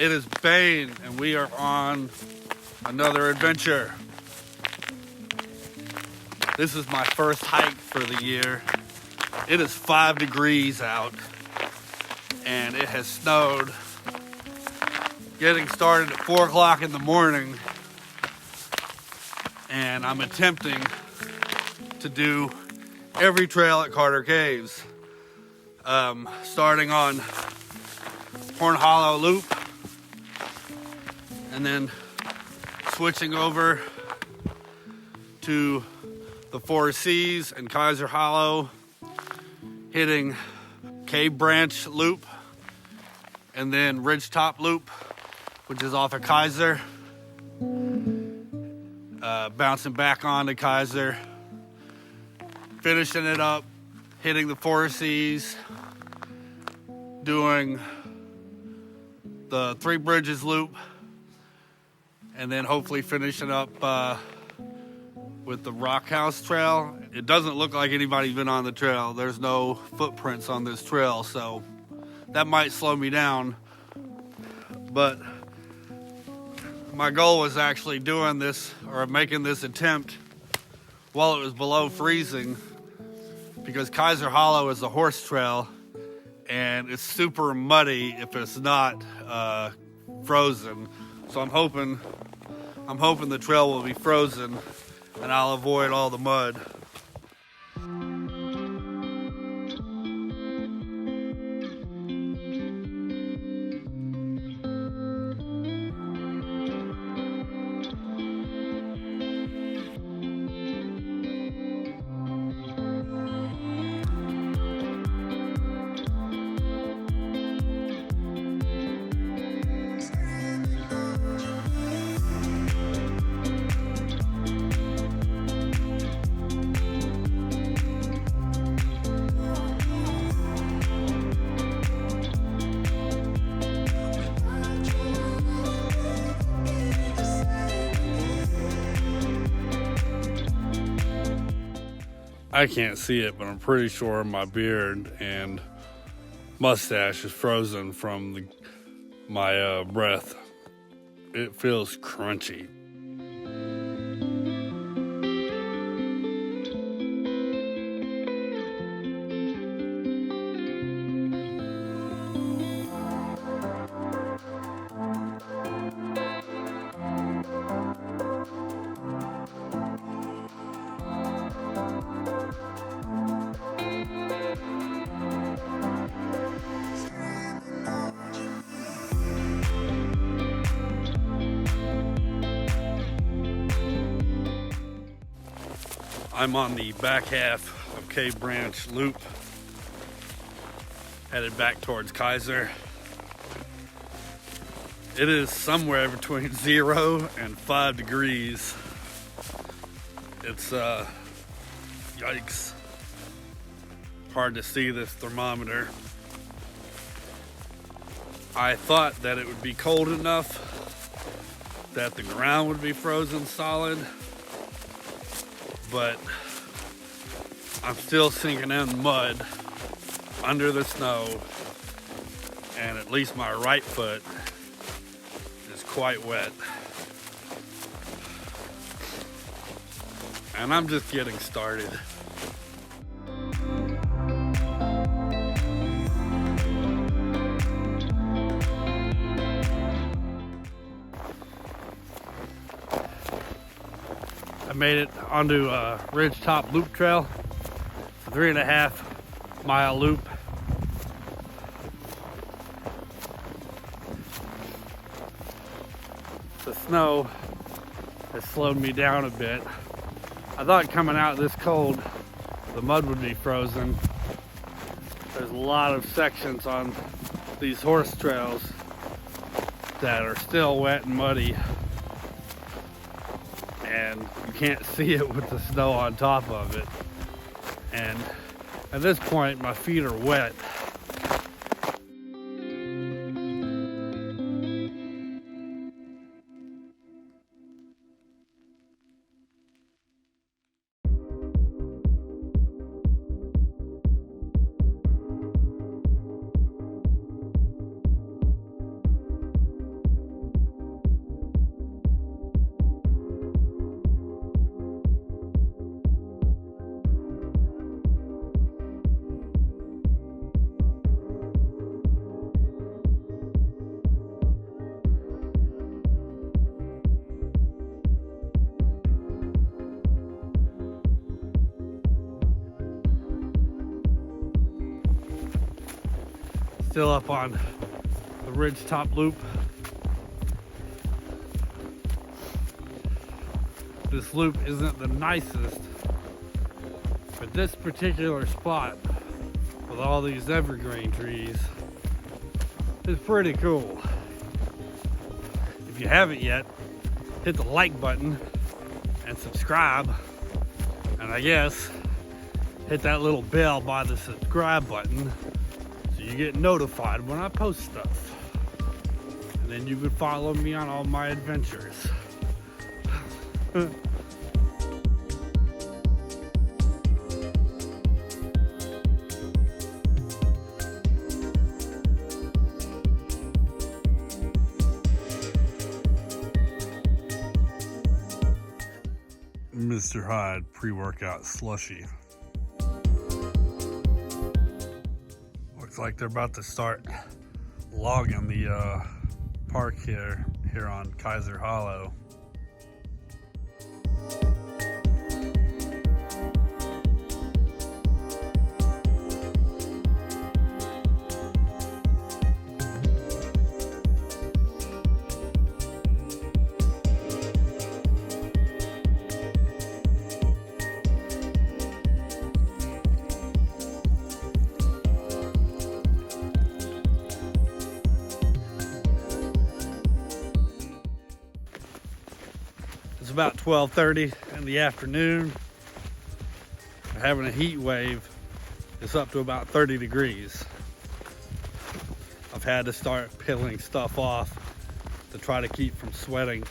It is Bane, and we are on another adventure. This is my first hike for the year. It is 5 degrees out, and it has snowed. Getting started at 4 o'clock in the morning, and I'm attempting to do every trail at Carter Caves. Starting on Kiser Hollow Loop, and then switching over to the 4 Cs and Kiser Hollow, hitting Cave Branch Loop, and then Ridgetop Loop, which is off of Kiser, bouncing back onto Kiser, finishing it up, hitting the 4 Cs, doing the 3 Bridges Loop, and then hopefully finishing up with the Rock House Trail. It doesn't look like anybody's been on the trail. There's no footprints on this trail, so that might slow me down. But my goal was actually doing this, or making this attempt, while it was below freezing, because Kiser Hollow is a horse trail, and it's super muddy if it's not frozen. So I'm hoping the trail will be frozen, and I'll avoid all the mud. I can't see it, but I'm pretty sure my beard and mustache is frozen from my breath. It feels crunchy. I'm on the back half of Cave Branch Loop, headed back towards Kiser. It is somewhere between 0 and 5 degrees. It's yikes. Hard to see this thermometer. I thought that it would be cold enough that the ground would be frozen solid, but I'm still sinking in mud under the snow, and at least my right foot is quite wet. And I'm just getting started. I made it onto Ridgetop Loop Trail. It's a 3.5 mile loop. The snow has slowed me down a bit. I thought coming out this cold, the mud would be frozen. There's a lot of sections on these horse trails that are still wet and muddy, and you can't see it with the snow on top of it. And at this point, my feet are wet. Still up on the ridge top loop. This loop isn't the nicest, but this particular spot with all these evergreen trees is pretty cool. If you haven't yet, hit the like button and subscribe, and I guess hit that little bell by the subscribe button so you get notified when I post stuff. And then you can follow me on all my adventures. Mr. Hyde pre-workout slushy. Looks like they're about to start logging the park here on Kiser Hollow. It's about 12:30 in the afternoon. We're having a heat wave. It's up to about 30 degrees. I've had to start peeling stuff off to try to keep from sweating.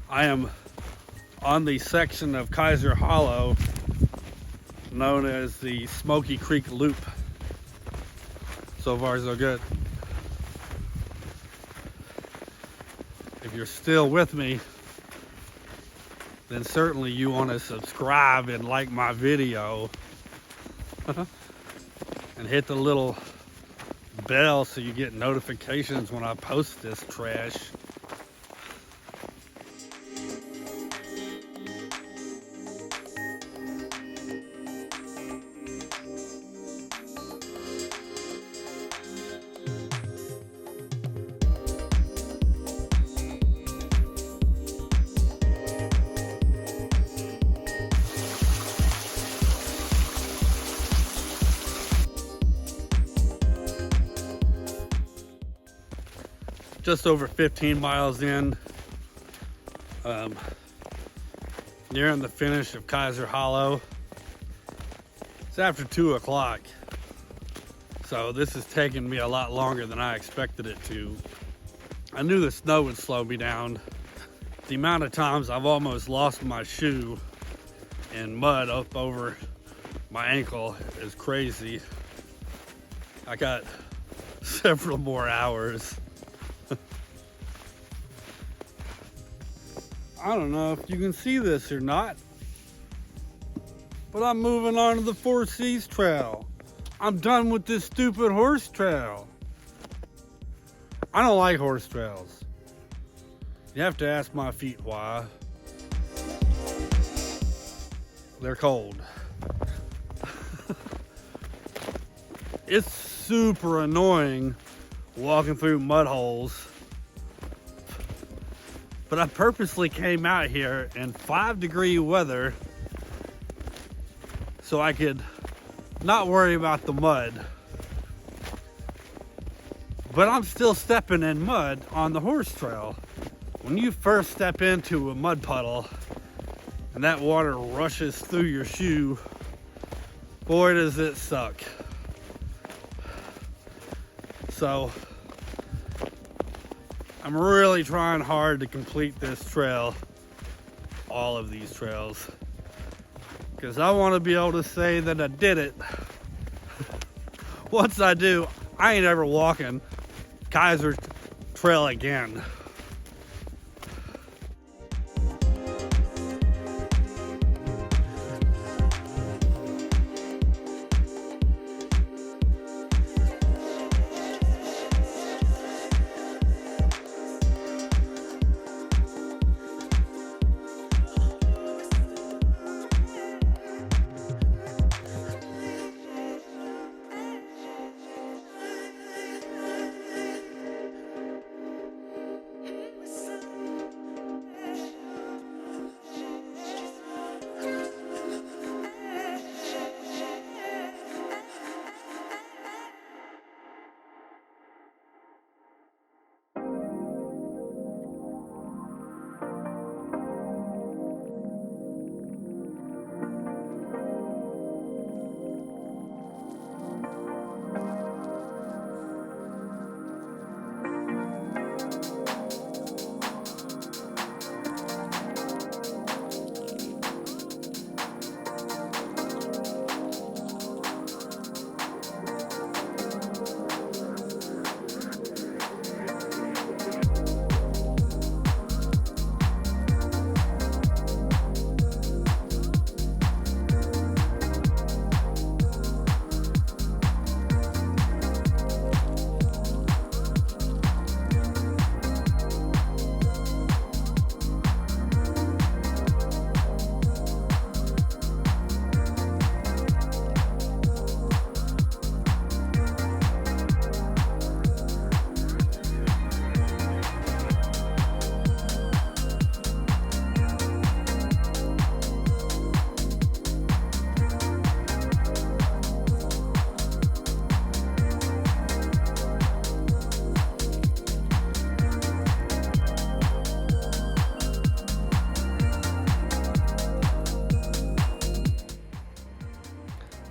I am on the section of Kiser Hollow known as the Smoky Creek Loop. So far, so good. If you're still with me, then certainly you want to subscribe and like my video and hit the little bell so you get notifications when I post this trash. Just over 15 miles in, nearing the finish of Kiser Hollow. It's after 2 o'clock, so this is taking me a lot longer than I expected it to. I knew the snow would slow me down. The amount of times I've almost lost my shoe in mud up over my ankle is crazy. I got several more hours. I don't know if you can see this or not, but I'm moving on to the Four Seas Trail. I'm done with this stupid horse trail. I don't like horse trails. You have to ask my feet why. They're cold. It's super annoying walking through mud holes. But I purposely came out here in 5-degree weather so I could not worry about the mud. But I'm still stepping in mud on the horse trail. When you first step into a mud puddle and that water rushes through your shoe, boy does it suck. So I'm really trying hard to complete this trail, all of these trails, because I want to be able to say that I did it. Once I do, I ain't ever walking Kiser Trail again.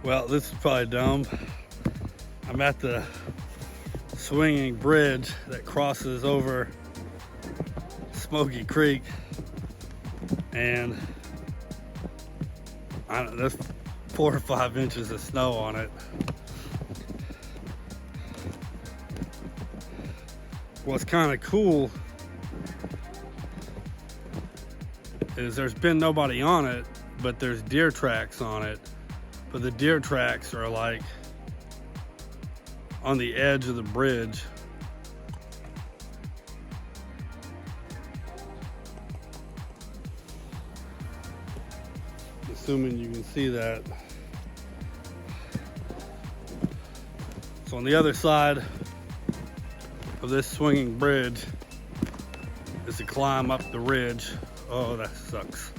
Well, this is probably dumb. I'm at the swinging bridge that crosses over Smoky Creek, and there's 4 or 5 inches of snow on it. What's kind of cool is there's been nobody on it, but there's deer tracks on it. But the deer tracks are like on the edge of the bridge. Assuming you can see that. So on the other side of this swinging bridge is to climb up the ridge. Oh, that sucks.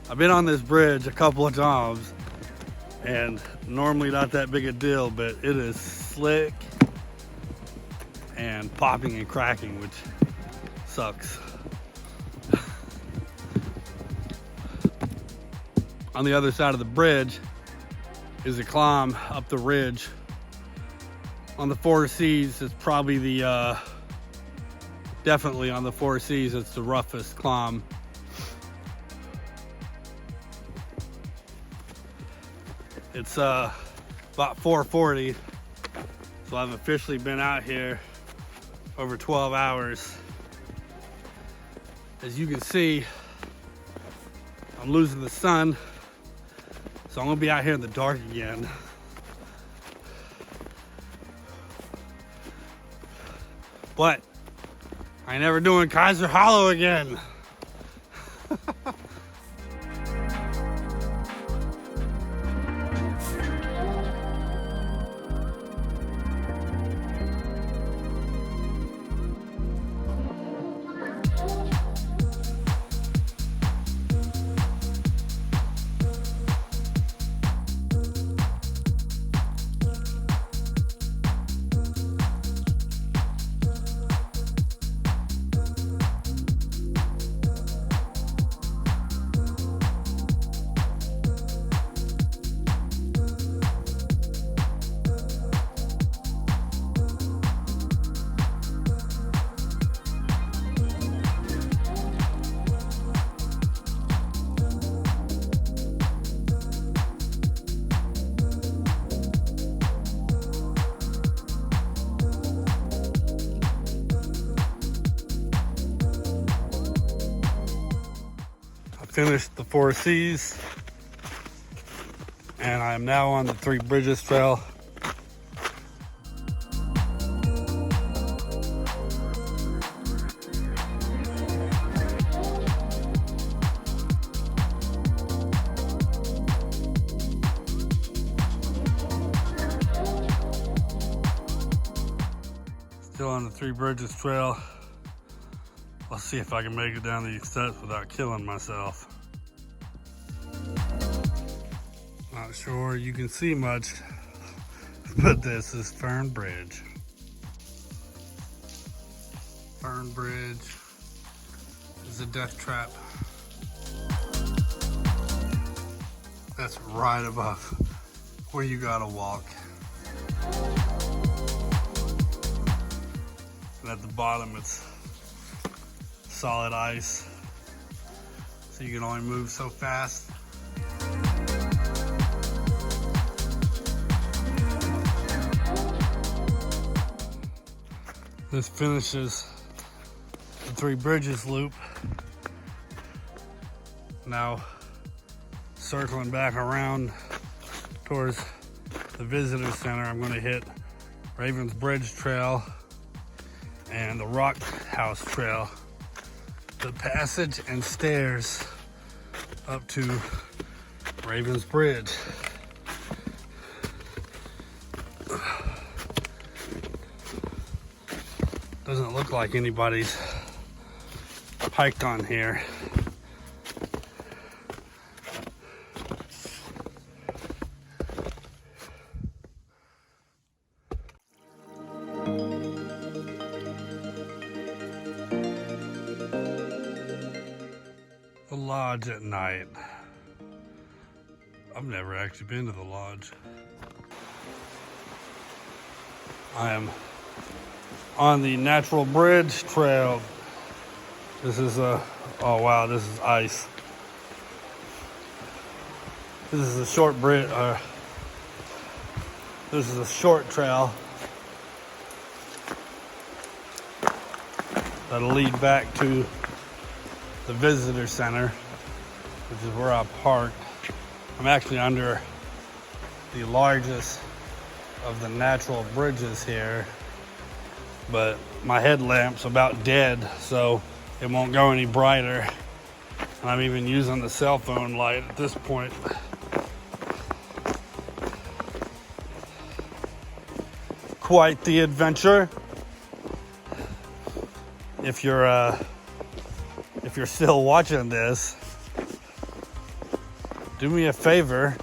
I've been on this bridge a couple of times, and normally not that big a deal, but it is slick and popping and cracking, which sucks. On the other side of the bridge is a climb up the ridge. On the 4 Cs, it's probably the, definitely on the 4 Cs, it's the roughest climb. It's about 4:40, so I've officially been out here over 12 hours. As you can see, I'm losing the sun, so I'm gonna be out here in the dark again. But I ain't never doing Kiser Hollow again. Finished the 4 Cs, and I am now on the 3 Bridges Trail. Still on the 3 Bridges Trail. I'll see if I can make it down these steps without killing myself. Not sure you can see much, but this is Fern Bridge. Fern Bridge is a death trap. That's right above where you gotta walk. And at the bottom it's solid ice, so you can only move so fast. This finishes the 3 Bridges loop. Now circling back around towards the visitor center, I'm going to hit Ravens Bridge Trail and the Rock House Trail. The passage and stairs up to Ravens Bridge. Doesn't look like anybody's hiked on here. The lodge at night. I've never actually been to the lodge. I am on the Natural Bridge Trail. This is oh wow, this is ice. This is a short bridge. This is a short trail that'll lead back to the visitor center, which is where I parked. I'm actually under the largest of the natural bridges here, but my headlamp's about dead, so it won't go any brighter. And I'm even using the cell phone light at this point. Quite the adventure. If you're still watching this, do me a favor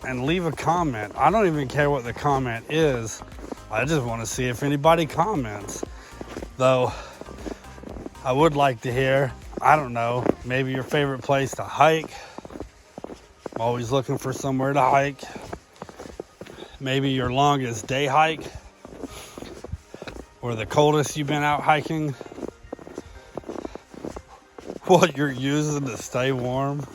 and leave a comment. I don't even care what the comment is. I just want to see if anybody comments. Though I would like to hear, I don't know, maybe your favorite place to hike. I'm always looking for somewhere to hike. Maybe your longest day hike, or the coldest you've been out hiking. What you're using to stay warm.